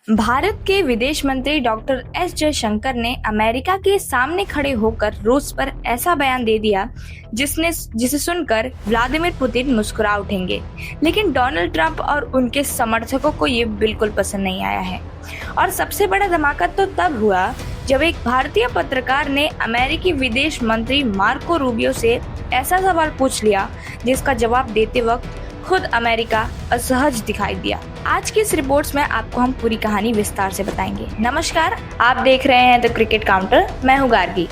भारत के विदेश मंत्री डॉक्टर एस जयशंकर ने अमेरिका के सामने खड़े होकर रूस पर ऐसा बयान दे दिया जिसे सुनकर व्लादिमीर पुतिन मुस्कुरा उठेंगे। लेकिन डोनाल्ड ट्रंप और उनके समर्थकों को ये बिल्कुल पसंद नहीं आया है। और सबसे बड़ा धमाका तो तब हुआ जब एक भारतीय पत्रकार ने अमेरिकी विदेश मंत्री मार्को रूबियो से ऐसा सवाल पूछ लिया जिसका जवाब देते वक्त खुद अमेरिका असहज दिखाई दिया। आज की इस रिपोर्ट्स में आपको हम पूरी कहानी विस्तार से बताएंगे। नमस्कार, आप देख रहे हैं द क्रिकेट काउंटर। मैं हूं गार्गी।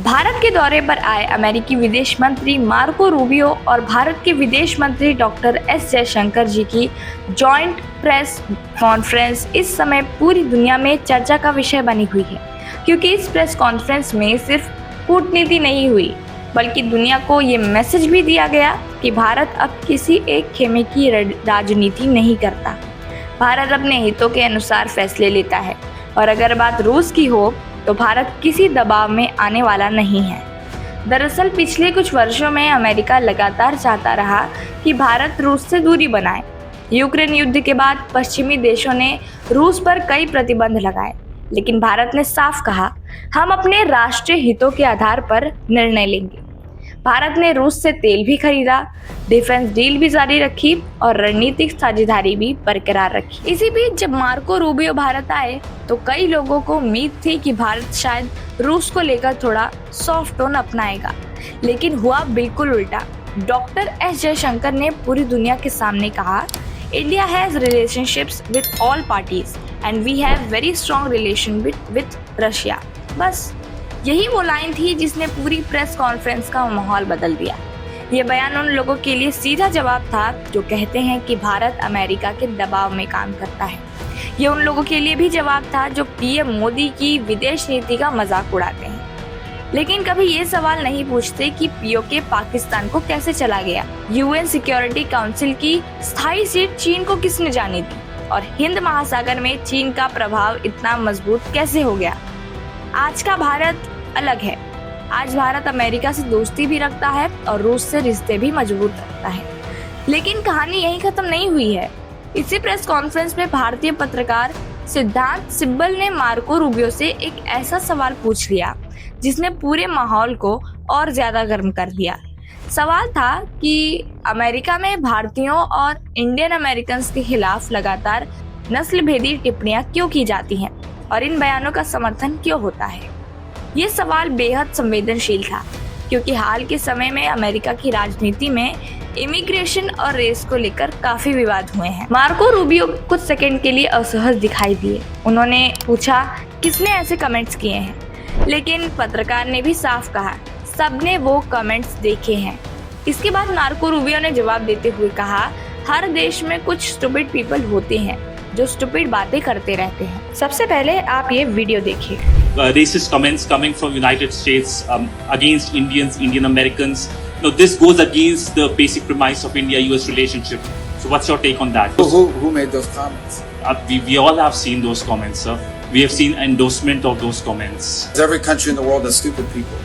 भारत के दौरे पर आए अमेरिकी विदेश मंत्री मार्को रूबियो और भारत के विदेश मंत्री डॉक्टर एस जयशंकर जी की जॉइंट प्रेस कॉन्फ्रेंस इस समय पूरी दुनिया में चर्चा का विषय बनी हुई है, क्योंकि इस प्रेस कॉन्फ्रेंस में सिर्फ कूटनीति नहीं हुई बल्कि दुनिया को ये मैसेज भी दिया गया कि भारत अब किसी एक खेमे की राजनीति नहीं करता। भारत अपने हितों के अनुसार फैसले लेता है और अगर बात रूस की हो तो भारत किसी दबाव में आने वाला नहीं है। दरअसल पिछले कुछ वर्षों में अमेरिका लगातार चाहता रहा कि भारत रूस से दूरी बनाए। यूक्रेन युद्ध के बाद पश्चिमी देशों ने रूस पर कई प्रतिबंध लगाए, लेकिन भारत ने साफ कहा, हम अपने राष्ट्रीय हितों के आधार पर निर्णय लेंगे। भारत ने रूस से तेल भी खरीदा, डिफेंस डील भी जारी रखी और रणनीतिक साझेदारी भी बरकरार रखी। इसी बीच जब मार्को रूबियो भारत आए तो कई लोगों को उम्मीद थी कि भारत शायद रूस को लेकर थोड़ा सॉफ्ट टोन अपनाएगा, लेकिन हुआ बिल्कुल उल्टा। डॉक्टर एस जयशंकर ने पूरी दुनिया के सामने कहा, India has relationships with all parties and we have very strong relation with Russia. बस यही वो लाइन थी जिसने पूरी प्रेस कॉन्फ्रेंस का माहौल बदल दिया। ये बयान उन लोगों के लिए सीधा जवाब था जो कहते हैं कि भारत अमेरिका के दबाव में काम करता है। ये उन लोगों के लिए भी जवाब था जो पीएम मोदी की विदेश नीति का मजाक उड़ाते हैं, लेकिन कभी ये सवाल नहीं पूछते कि पीओके पाकिस्तान को कैसे चला गया, यूएन सिक्योरिटी काउंसिल की स्थायी सीट चीन को किसने जाने दी और हिंद महासागर में चीन का प्रभाव इतना मजबूत कैसे हो गया। आज का भारत अलग है। आज भारत अमेरिका से दोस्ती भी रखता है और रूस से रिश्ते भी मजबूत रखता है। लेकिन कहानी यहीं खत्म नहीं हुई है। इसी प्रेस कॉन्फ्रेंस में भारतीय पत्रकार सिद्धांत सिब्बल ने मार्को रूबियो से एक ऐसा सवाल पूछ लिया जिसने पूरे माहौल को और ज्यादा गर्म कर दिया। सवाल था कि अमेरिका में भारतीयों और इंडियन अमेरिकन के खिलाफ लगातार नस्ल भेदी टिप्पणियां क्यों की जाती हैं और इन बयानों का समर्थन क्यों होता है। ये सवाल बेहद संवेदनशील था, क्योंकि हाल के समय में अमेरिका की राजनीति में इमिग्रेशन और रेस को लेकर काफी विवाद हुए हैं। मार्को रूबियो कुछ सेकंड के लिए असहज दिखाई दिए। उन्होंने पूछा, किसने ऐसे कमेंट्स किए हैं? लेकिन पत्रकार ने भी साफ कहा, सबने वो कमेंट्स देखे हैं। इसके बाद मार्को रूबियो ने जवाब देते हुए कहा, हर देश में कुछ स्टूपिड पीपल होते हैं जो स्टूपिड बातें करते रहते हैं। सबसे पहले आप ये वीडियो देखिए। Racist comments coming from United States against Indians, Indian Americans. No, this goes against the basic premise of India-US relationship. So what's your take on that? Who made those comments? We all have seen those comments, sir. We have seen endorsement of those comments. Every country in the world has stupid people.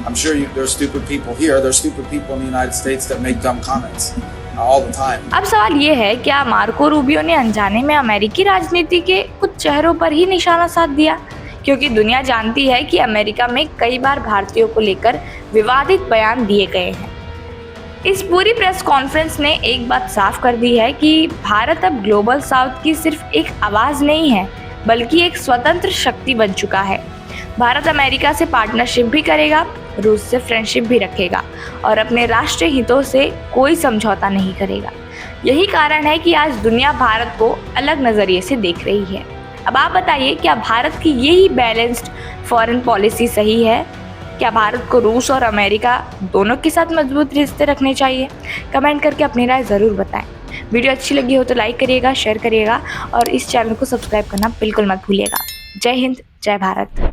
I'm sure there's stupid people here. There's stupid people in the United States that make dumb comments all the time. अब सवाल ये है, क्या Marco Rubio ने अनजाने में अमेरिकी राजनीति के कुछ चेहरों पर ही निशाना साध दिया? क्योंकि दुनिया जानती है कि अमेरिका में कई बार भारतीयों को लेकर विवादित बयान दिए गए हैं। इस पूरी प्रेस कॉन्फ्रेंस ने एक बात साफ कर दी है कि भारत अब ग्लोबल साउथ की सिर्फ एक आवाज नहीं है, बल्कि एक स्वतंत्र शक्ति बन चुका है। भारत अमेरिका से पार्टनरशिप भी करेगा, रूस से फ्रेंडशिप भी रखेगा और अपने राष्ट्रीय हितों से कोई समझौता नहीं करेगा। यही कारण है कि आज दुनिया भारत को अलग नजरिए से देख रही है। अब आप बताइए, क्या भारत की यही बैलेंस्ड फॉरेन पॉलिसी सही है? क्या भारत को रूस और अमेरिका दोनों के साथ मजबूत रिश्ते रखने चाहिए? कमेंट करके अपनी राय ज़रूर बताएं। वीडियो अच्छी लगी हो तो लाइक करिएगा, शेयर करिएगा और इस चैनल को सब्सक्राइब करना बिल्कुल मत भूलिएगा। जय हिंद, जय भारत।